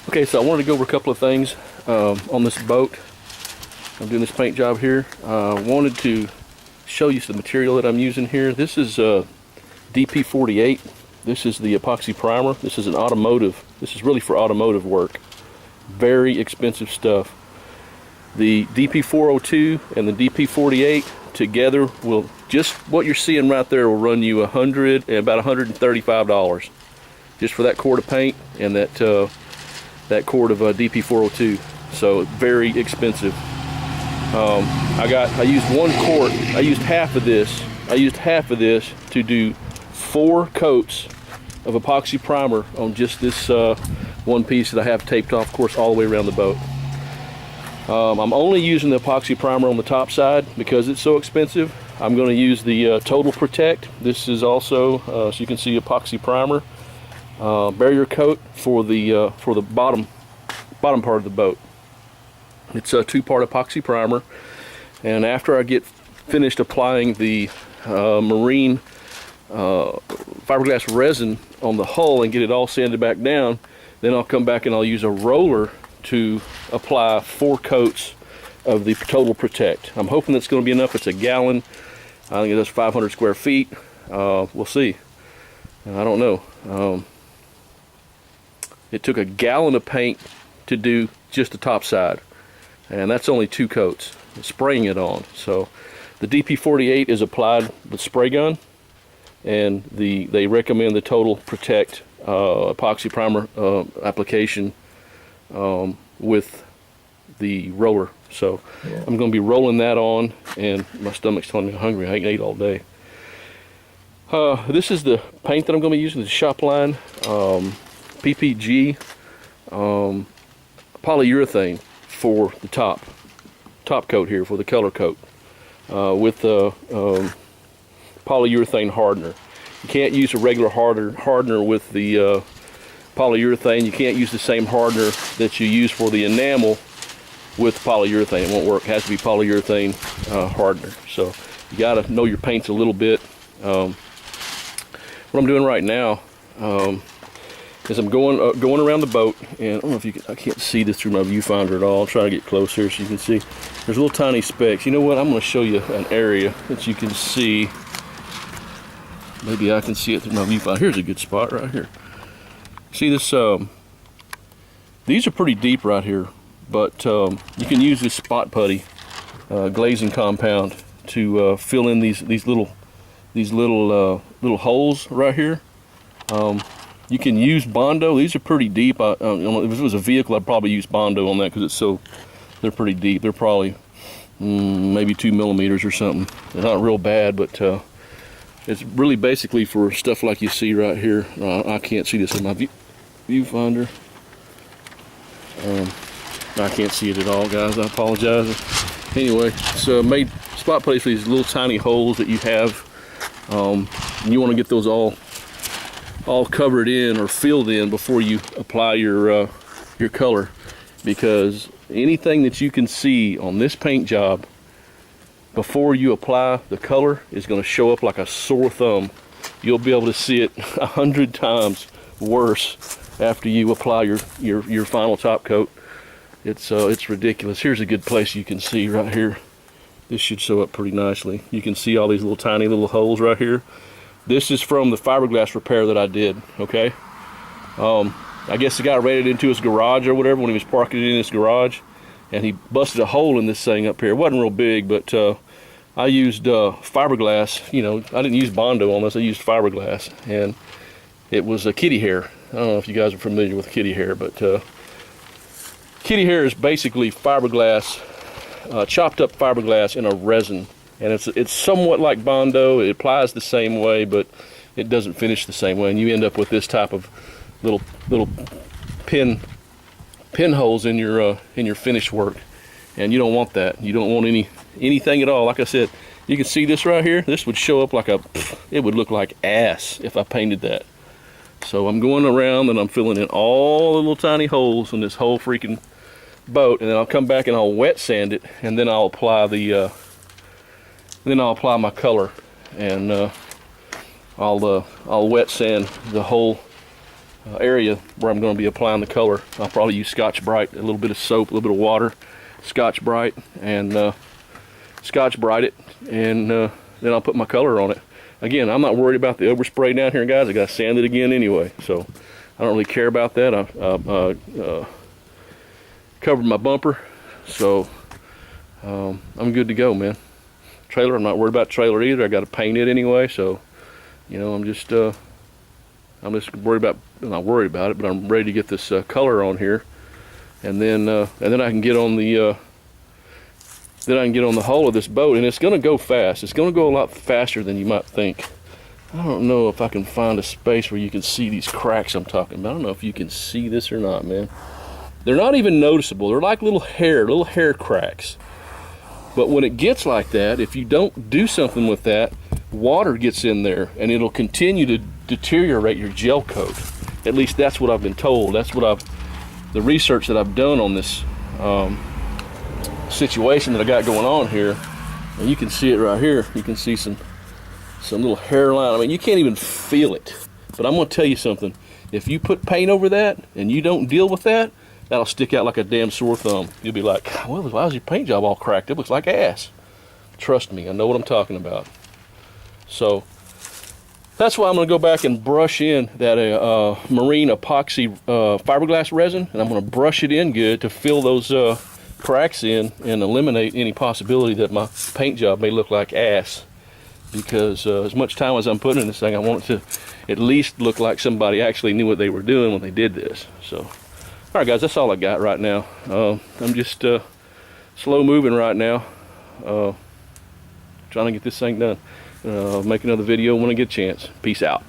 Okay, so I wanted to go over a couple of things on this boat. I'm doing this paint job here. I wanted to show you some material that I'm using here. This is DP48. This is the epoxy primer. This is this is really for automotive work. Very expensive stuff. The DP402 and the DP48 together will, just what you're seeing right there, will run you about $135 just for that quart of paint and that quart of DP402. So very expensive. I used 1 quart. I used half of this. To do 4 coats of epoxy primer on just this one piece that I have taped off, of course, all the way around the boat. I'm only using the epoxy primer on the top side because it's so expensive. I'm going to use the Total Protect. This is also, so you can see, epoxy primer barrier coat for the bottom part of the boat. It's a 2-part epoxy primer, and after I get finished applying the marine fiberglass resin on the hull and get it all sanded back down, then I'll come back and I'll use a roller to apply 4 coats of the Total Protect. I'm hoping that's going to be enough. It's a gallon. I think it does 500 square feet. We'll see. I don't know. It took a gallon of paint to do just the top side, and that's only 2 coats, spraying it on. So the DP48 is applied with spray gun, and they recommend the Total Protect epoxy primer application with the roller. So yeah. I'm going to be rolling that on, and my stomach's telling me I'm hungry. I ain't ate all day. This is the paint that I'm going to be using, the Shopline PPG polyurethane for the top coat here, for the color coat, with the polyurethane hardener. You can't use a regular hardener with the polyurethane. You can't use the same hardener that you use for the enamel with polyurethane. It won't work. It has to be polyurethane hardener. So you got to know your paints a little bit. What I'm doing right now is I'm going around the boat, and I don't know if you can, I can't see this through my viewfinder at all. I'll try to get close here so you can see. There's little tiny specks. You know what? I'm going to show you an area that you can see. Maybe I can see it through my viewfinder. Here's a good spot right here. See this? These are pretty deep right here, but you can use this spot putty glazing compound to fill in these little holes right here. You can use Bondo. These are pretty deep. If it was a vehicle, I'd probably use Bondo on that because they're pretty deep. They're probably maybe 2 millimeters or something. They're not real bad, but it's really basically for stuff like you see right here. I can't see this in my viewfinder. I can't see it at all, guys. I apologize. Anyway, so made spot putty for these little tiny holes that you have. And you want to get those all covered in or filled in before you apply your color, because anything that you can see on this paint job before you apply the color is going to show up like a sore thumb. You'll be able to see it 100 times worse after you apply your final top coat. It's ridiculous. Here's a good place you can see right here. This should show up pretty nicely. You can see all these little tiny little holes right here. This is from the fiberglass repair that I did, okay? I guess the guy ran it into his garage or whatever when he was parking it in his garage, and he busted a hole in this thing up here. It wasn't real big, but I used fiberglass. You know, I didn't use Bondo on this. I used fiberglass, and it was a kitty hair. I don't know if you guys are familiar with kitty hair, but kitty hair is basically fiberglass, chopped up fiberglass in a resin. And it's somewhat like Bondo. It applies the same way, but it doesn't finish the same way, and you end up with this type of little pinholes in your finish work, and you don't want that. You don't want anything at all. Like I said, you can see this right here. This would show up like it would look like ass if I painted that. So I'm going around and I'm filling in all the little tiny holes in this whole freaking boat, and then I'll come back and I'll wet sand it, and then I'll apply my color, and I'll wet sand the whole area where I'm going to be applying the color. I'll probably use Scotch-Brite, a little bit of soap, a little bit of water, Scotch-Brite, and Scotch-Brite it, and then I'll put my color on it. Again, I'm not worried about the overspray down here, guys. I got to sand it again anyway, so I don't really care about that. I covered my bumper, so I'm good to go, man. Trailer, I'm not worried about the trailer either. I got to paint it anyway, so you know, I'm just worried about, not worried about it, but I'm ready to get this color on here, and then I can get on the hull of this boat, and it's going to go fast. It's going to go a lot faster than you might think. I don't know if I can find a space where you can see these cracks I'm talking about. I don't know if you can see this or not, man. They're not even noticeable. They're like little hair cracks. But when it gets like that, if you don't do something with that, water gets in there and it'll continue to deteriorate your gel coat. At least that's what I've been told. That's what the research that I've done on this situation that I got going on here. And you can see it right here. You can see some little hairline. I mean, you can't even feel it. But I'm gonna tell you something. If you put paint over that and you don't deal with that, that'll stick out like a damn sore thumb. You'll be like, well, why is your paint job all cracked? It looks like ass. Trust me, I know what I'm talking about. So that's why I'm going to go back and brush in that marine epoxy fiberglass resin, and I'm going to brush it in good to fill those cracks in and eliminate any possibility that my paint job may look like ass. Because as much time as I'm putting in this thing, I want it to at least look like somebody actually knew what they were doing when they did this. So. All right, guys, that's all I got right now. I'm just slow moving right now, trying to get this thing done. Make another video when I get a chance. Peace out.